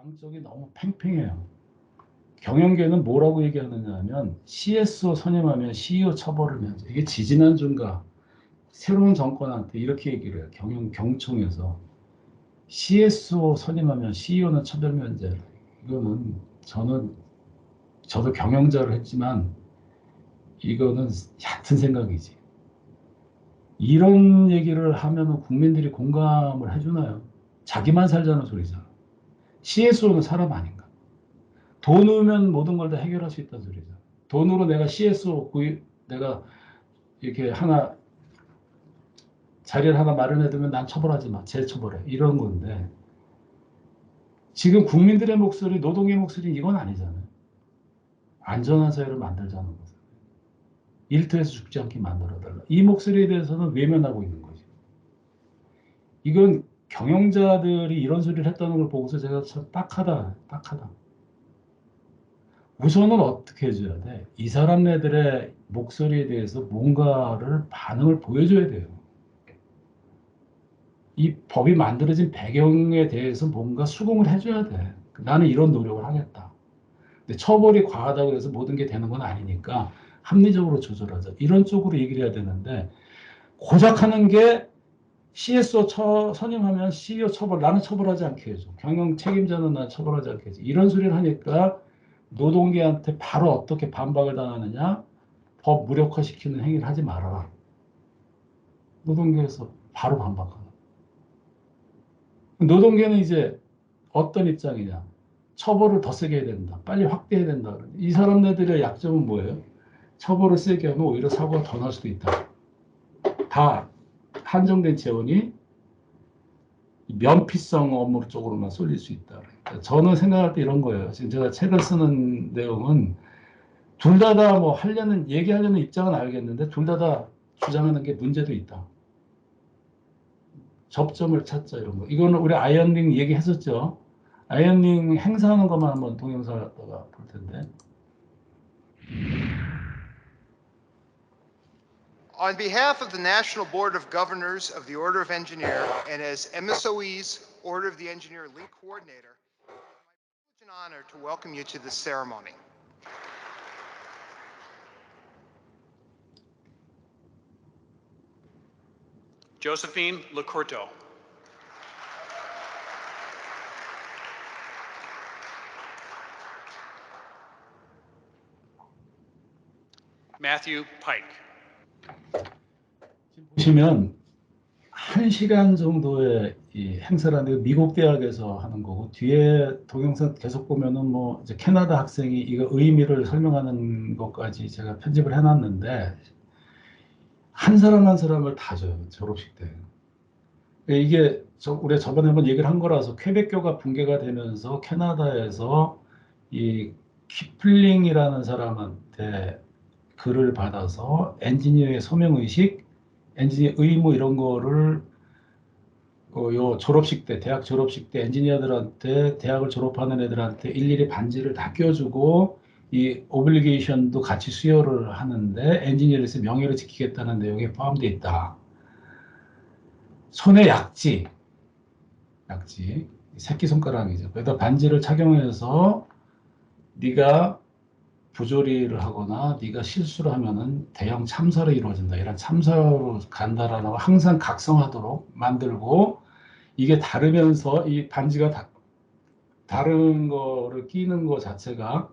양쪽이 너무 팽팽해요. 경영계는 뭐라고 얘기하느냐 하면 CSO 선임하면 CEO 처벌을 면제. 이게 지지난주인가 새로운 정권한테 이렇게 얘기를 해요. 경총에서 CSO 선임하면 CEO는 처벌 면제. 이거는 저도 경영자를 했지만 이거는 얕은 생각이지. 이런 얘기를 하면 국민들이 공감을 해주나요? 자기만 살자는 소리잖아. CSO는 사람 아닌가? 돈으면 모든 걸 다 해결할 수 있다는 소리죠. 돈으로 내가 CSO 내가 이렇게 하나 자리를 하나 마련해 두면 난 처벌하지 마. 재처벌해. 이런 건데 지금 국민들의 목소리, 노동의 목소리 이건 아니잖아요. 안전한 사회를 만들자는 거죠. 일터에서 죽지 않게 만들어달라. 이 목소리에 대해서는 외면하고 있는 거죠. 이건 경영자들이 이런 소리를 했다는 걸 보고서 제가 참 딱하다. 우선은 어떻게 해줘야 돼? 이 사람네들의 목소리에 대해서 뭔가를 반응을 보여줘야 돼요. 이 법이 만들어진 배경에 대해서 뭔가 수긍을 해줘야 돼. 나는 이런 노력을 하겠다. 근데 처벌이 과하다고 해서 모든 게 되는 건 아니니까 합리적으로 조절하자. 이런 쪽으로 얘기를 해야 되는데 고작 하는 게 CSO 선임하면 CEO 처벌, 나는 처벌하지 않게 해줘. 경영 책임자는 난 처벌하지 않게 해줘. 이런 소리를 하니까 노동계한테 바로 어떻게 반박을 당하느냐? 법 무력화시키는 행위를 하지 말아라. 노동계에서 바로 반박하는. 노동계는 이제 어떤 입장이냐? 처벌을 더 세게 해야 된다. 빨리 확대해야 된다. 이 사람들의 약점은 뭐예요? 처벌을 세게 하면 오히려 사고가 더 날 수도 있다. 다 한정된 재원이 면피성 업무 쪽으로만 쏠릴 수 있다. 그러니까 저는 생각할 때 이런 거예요. 지금 제가 책을 쓰는 내용은 둘 다 뭐 얘기하려는 입장은 알겠는데 둘 다 주장하는 게 문제도 있다. 접점을 찾자 이런 거. 이거는 우리 아이언링 얘기했었죠. 아이언링 행사하는 것만 한번 동영상을 갖다가 볼 텐데. On behalf of the National Board of Governors of the Order of Engineer and as MSOE's Order of the Engineer Lead Coordinator, it's my privilege and honor to welcome you to this ceremony. Josephine Lecurto. Matthew Pike. 보시면 1시간 정도의 이 행사를 하는데 미국 대학에서 하는 거고 뒤에 동영상 계속 보면은 뭐 이제 캐나다 학생이 이거 의미를 설명하는 것까지 제가 편집을 해놨는데 한 사람 한 사람을 다 줘요. 졸업식 때. 이게 우리가 저번에 한번 얘기를 한 거라서 퀘벡교가 붕괴가 되면서 캐나다에서 이 키플링이라는 사람한테 글을 받아서 엔지니어의 소명의식, 엔지니어 의무 이런 거를 요 졸업식 때, 대학 졸업식 때 엔지니어들한테 대학을 졸업하는 애들한테 일일이 반지를 다 껴주고 이 오블리게이션도 같이 수여를 하는데 엔지니어로서 명예를 지키겠다는 내용이 포함되어 있다. 손에 약지, 새끼손가락이죠. 그래서 반지를 착용해서 네가 부조리를 하거나 네가 실수를 하면은 대형 참사로 이루어진다. 이런 참사로 간다라는 걸 항상 각성하도록 만들고 이게 다르면서 이 반지가 다른 거를 끼는 것 자체가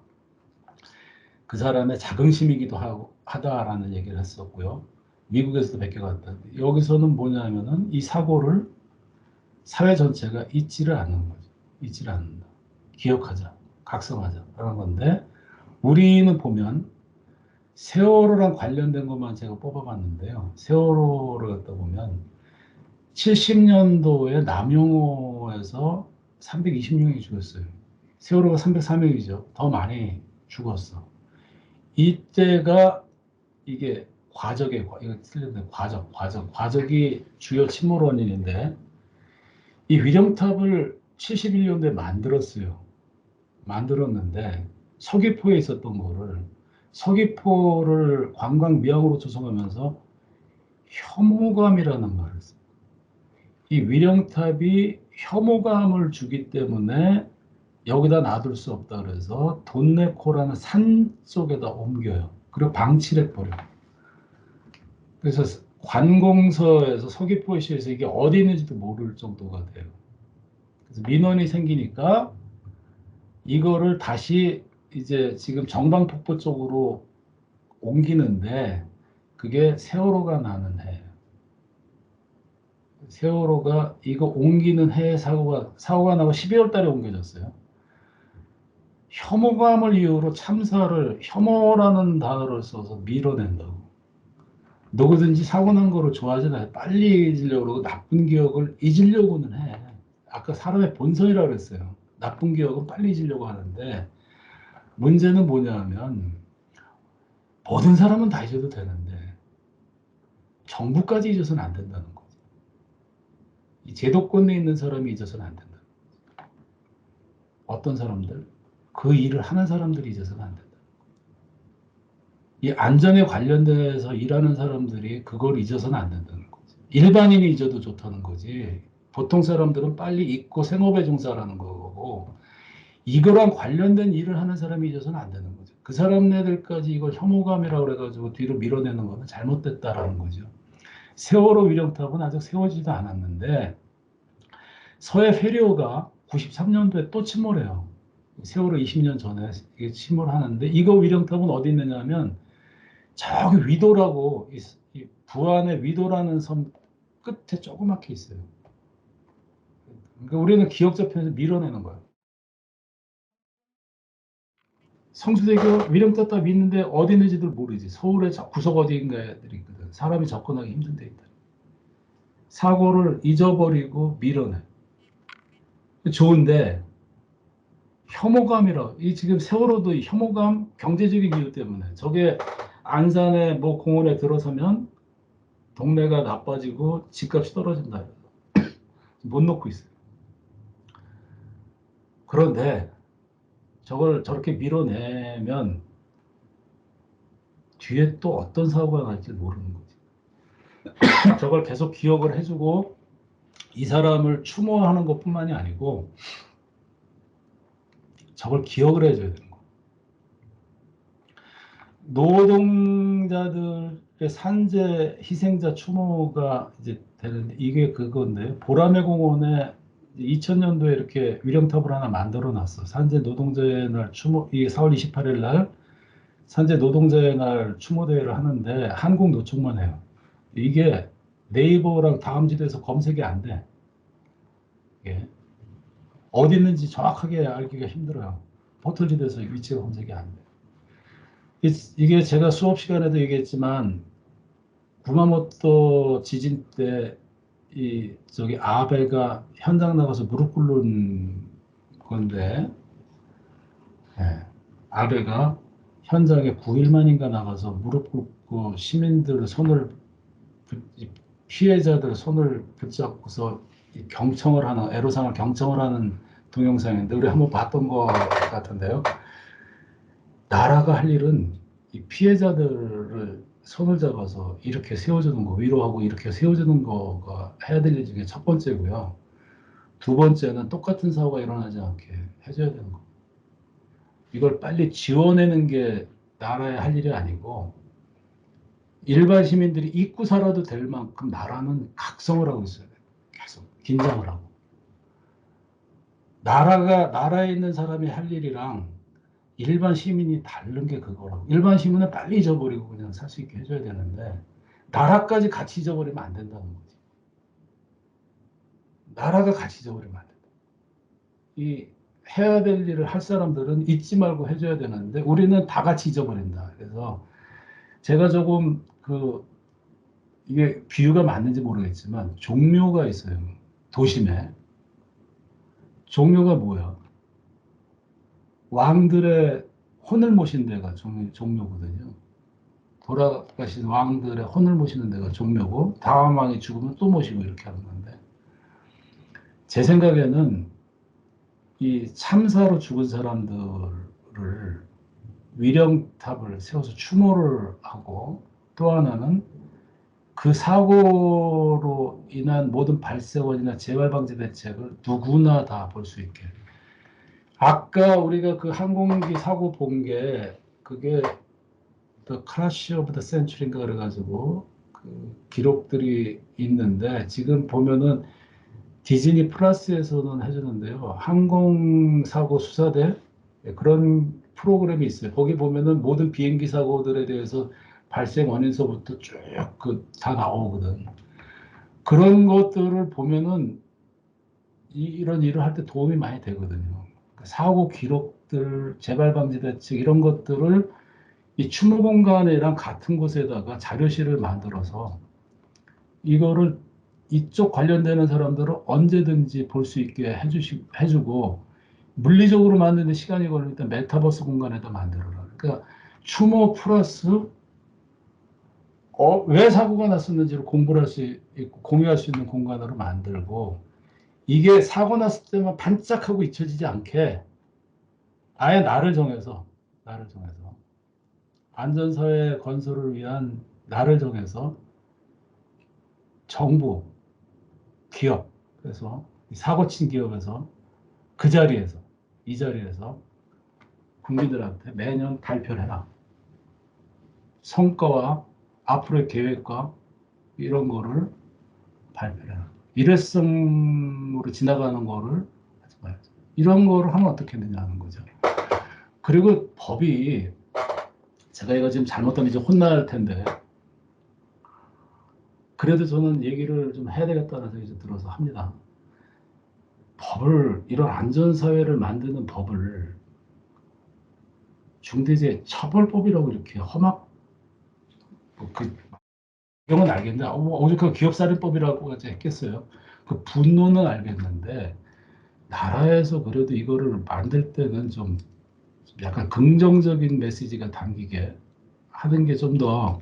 그 사람의 자긍심이기도 하다라는 얘기를 했었고요. 미국에서도 베껴갔다. 여기서는 뭐냐면은 이 사고를 사회 전체가 잊지를 않는 거죠. 잊지를 않는다. 기억하자. 각성하자라는 건데 우리는 보면 세월호랑 관련된 것만 제가 뽑아봤는데요. 세월호를 갖다 보면 70년도에 남영호에서 320명이 죽었어요. 세월호가 303명이죠. 더 많이 죽었어. 이때가 이게 이거 틀렸네. 과적이 주요 침몰 원인인데 이 위령탑을 71년도에 만들었는데 서귀포에 있었던 거를 서귀포를 관광 미항으로 조성하면서 혐오감이라는 말을 이 위령탑이 혐오감을 주기 때문에 여기다 놔둘 수 없다 그래서 돈네코라는 산 쪽에다 옮겨요. 그리고 방치를 해버려. 그래서 관공서에서 서귀포시에서 이게 어디 있는지도 모를 정도가 돼요. 그래서 민원이 생기니까 이거를 다시 이제 지금 정방폭포 쪽으로 옮기는데 그게 세월호가 나는 해예요. 세월호가 이거 옮기는 해에 사고가 나고 12월 달에 옮겨졌어요. 혐오감을 이유로 참사를 혐오라는 단어를 써서 밀어낸다고. 누구든지 사고 난 거를 좋아하지 않아요. 빨리 잊으려고 그러고 나쁜 기억을 잊으려고는 해. 아까 사람의 본성이라고 그랬어요. 나쁜 기억은 빨리 잊으려고 하는데 문제는 뭐냐면 모든 사람은 다 잊어도 되는데 정부까지 잊어서는 안 된다는 거죠. 이 제도권에 있는 사람이 잊어서는 안 된다. 어떤 사람들? 그 일을 하는 사람들이 잊어서는 안 된다. 이 안전에 관련돼서 일하는 사람들이 그걸 잊어서는 안 된다는 거지. 일반인이 잊어도 좋다는 거지. 보통 사람들은 빨리 잊고 생업에 종사하는 거고 이거랑 관련된 일을 하는 사람이 잊어서는 안 되는 거죠. 그 사람네들까지 이걸 혐오감이라고 그래가지고 뒤로 밀어내는 거는 잘못됐다라는 거죠. 세월호 위령탑은 아직 세워지지도 않았는데 서해 페리오가 93년도에 또 침몰해요. 세월호 20년 전에 침몰하는데 이거 위령탑은 어디 있느냐면 저기 위도라고 이 부안의 위도라는 섬 끝에 조그맣게 있어요. 그러니까 우리는 기억자편에서 밀어내는 거야. 성수대교 위령탑 다 믿는데 어디 있는지도 모르지. 서울의 구석 어디인가에 있거든. 사람이 접근하기 힘든 데 있다. 사고를 잊어버리고 밀어내. 좋은데 혐오감이라 이 지금 세월호도 혐오감 경제적인 이유 때문에 저게 안산의 뭐 공원에 들어서면 동네가 나빠지고 집값이 떨어진다. 못 놓고 있어요. 그런데 저걸 저렇게 밀어내면 뒤에 또 어떤 사고가 날지 모르는 거지. 저걸 계속 기억을 해주고 이 사람을 추모하는 것뿐만이 아니고 저걸 기억을 해줘야 되는 거. 노동자들의 산재 희생자 추모가 이제 되는데 이게 그건데 보라매 공원에 2000년도에 이렇게 위령탑을 하나 만들어 놨어. 산재 노동자의 날 추모, 이게 4월 28일 날 산재 노동자의 날 추모대회를 하는데 한국노총만 해요. 이게 네이버랑 다음지대에서 검색이 안 돼. 이게 어디 있는지 정확하게 알기가 힘들어요. 포털지대에서 위치가 검색이 안 돼. 이게 제가 수업 시간에도 얘기했지만 구마모토 지진 때 이 저기 아베가 현장 나가서 무릎 꿇는 건데 예, 아베가 현장에 9일 만인가 나가서 무릎 꿇고 시민들 손을 피해자들 손을 붙잡고서 경청을 하는 애로사항을 경청을 하는 동영상인데 우리 한번 봤던 것 같은데요. 나라가 할 일은 이 피해자들을 손을 잡아서 이렇게 세워주는 거, 위로하고 이렇게 세워주는 거가 해야 될 일 중에 첫 번째고요. 두 번째는 똑같은 사고가 일어나지 않게 해줘야 되는 거. 이걸 빨리 지원하는 게 나라의 할 일이 아니고 일반 시민들이 잊고 살아도 될 만큼 나라는 각성을 하고 있어야 돼요. 계속 긴장을 하고. 나라에 있는 사람이 할 일이랑 일반 시민이 다른 게 그거라고. 일반 시민은 빨리 잊어버리고 그냥 살 수 있게 해줘야 되는데 나라까지 같이 잊어버리면 안 된다는 거지. 나라가 같이 잊어버리면 안 된다. 이 해야 될 일을 할 사람들은 잊지 말고 해줘야 되는데 우리는 다 같이 잊어버린다. 그래서 제가 조금 이게 비유가 맞는지 모르겠지만 종묘가 있어요. 도심에. 종묘가 뭐야? 왕들의 혼을 모신 데가 종묘거든요. 돌아가신 왕들의 혼을 모시는 데가 종묘고 다음 왕이 죽으면 또 모시고 이렇게 하는 건데 제 생각에는 이 참사로 죽은 사람들을 위령탑을 세워서 추모를 하고 또 하나는 그 사고로 인한 모든 발생원이나 재발방지 대책을 누구나 다 볼 수 있게 아까 우리가 그 항공기 사고 본 게 그게 The Crash of the Century인가 그래가지고 그 기록들이 있는데 지금 보면은 디즈니 플러스에서는 해주는데요. 항공사고 수사대 그런 프로그램이 있어요. 거기 보면은 모든 비행기 사고들에 대해서 발생 원인서부터 쭉 그 다 나오거든. 그런 것들을 보면은 이런 일을 할 때 도움이 많이 되거든요. 사고 기록들, 재발 방지 대책 이런 것들을 이 추모 공간이랑 같은 곳에다가 자료실을 만들어서 이거를 이쪽 관련되는 사람들은 언제든지 볼 수 있게 해주고 물리적으로 만드는 시간이 걸리면 일단 메타버스 공간에다 만들어라. 그러니까 추모 플러스 왜 사고가 났었는지를 공부를 할 수 있고 공유할 수 있는 공간으로 만들고 이게 사고 났을 때만 반짝하고 잊혀지지 않게 아예 날을 정해서 안전사회 건설을 위한 날을 정해서 정부, 기업, 그래서 사고 친 기업에서 그 자리에서 이 자리에서 국민들한테 매년 발표를 해라. 성과와 앞으로의 계획과 이런 거를 발표를 해라. 일회성으로 지나가는 거를 하지 말자. 이런 거를 하면 어떻게 되냐는 거죠. 그리고 법이 제가 이거 지금 잘못하면 이제 혼날 텐데 그래도 저는 얘기를 좀 해야 되겠다는 생각이 좀 들어서 합니다. 법을 이런 안전사회를 만드는 법을 중대재해처벌법이라고 이렇게 험악 그 이건 알겠는데 오죽하면 기업살인법이라고 했겠어요. 그 분노는 알겠는데 나라에서 그래도 이거를 만들 때는 좀 약간 긍정적인 메시지가 담기게 하는 게 좀 더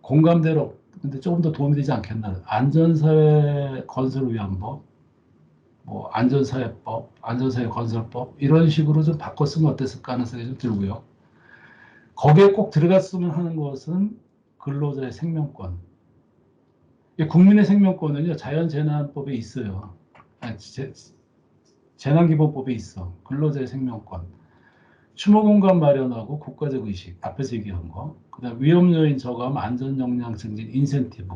공감대로 근데 조금 더 도움이 되지 않겠나. 안전사회 건설을 위한 법, 뭐 안전사회법, 안전사회 건설법 이런 식으로 좀 바꿨으면 어땠을까 하는 생각이 좀 들고요. 거기에 꼭 들어갔으면 하는 것은 근로자의 생명권. 국민의 생명권은요 자연재난법에 있어요. 아니, 재난기본법에 있어. 근로자의 생명권. 추모공간 마련하고 국가적 의식, 앞에서 얘기한 거. 그 다음 위험요인 저감, 안전역량 증진, 인센티브.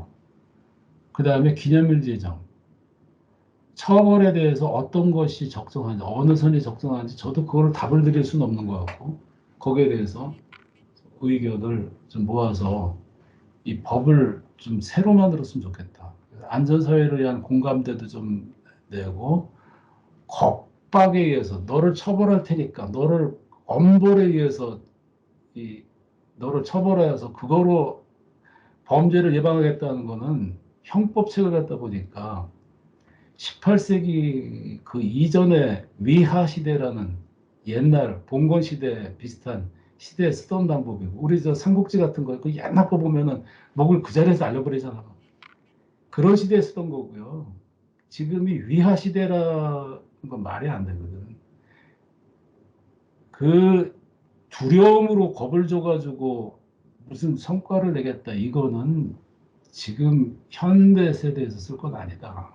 그 다음에 기념일 제정. 처벌에 대해서 어떤 것이 적정한지, 어느 선이 적정한지 저도 그걸 답을 드릴 수는 없는 것 같고 거기에 대해서 의견을 좀 모아서 이 법을 좀 새로 만들었으면 좋겠다. 안전사회를 위한 공감대도 좀 내고 겁박에 의해서 너를 처벌할 테니까 너를 엄벌에 의해서 너를 처벌해서 그거로 범죄를 예방하겠다는 거는 형법책을 갖다 보니까 18세기 그 이전에 위하 시대라는 옛날 봉건 시대 비슷한 시대에 쓰던 방법이고 우리 저 삼국지 같은 거 그 옛날 거 보면은 목을 그 자리에서 알려버리잖아. 그런 시대에 쓰던 거고요. 지금이 위하 시대라는 건 말이 안 되거든. 그 두려움으로 겁을 줘가지고 무슨 성과를 내겠다. 이거는 지금 현대 세대에서 쓸 건 아니다.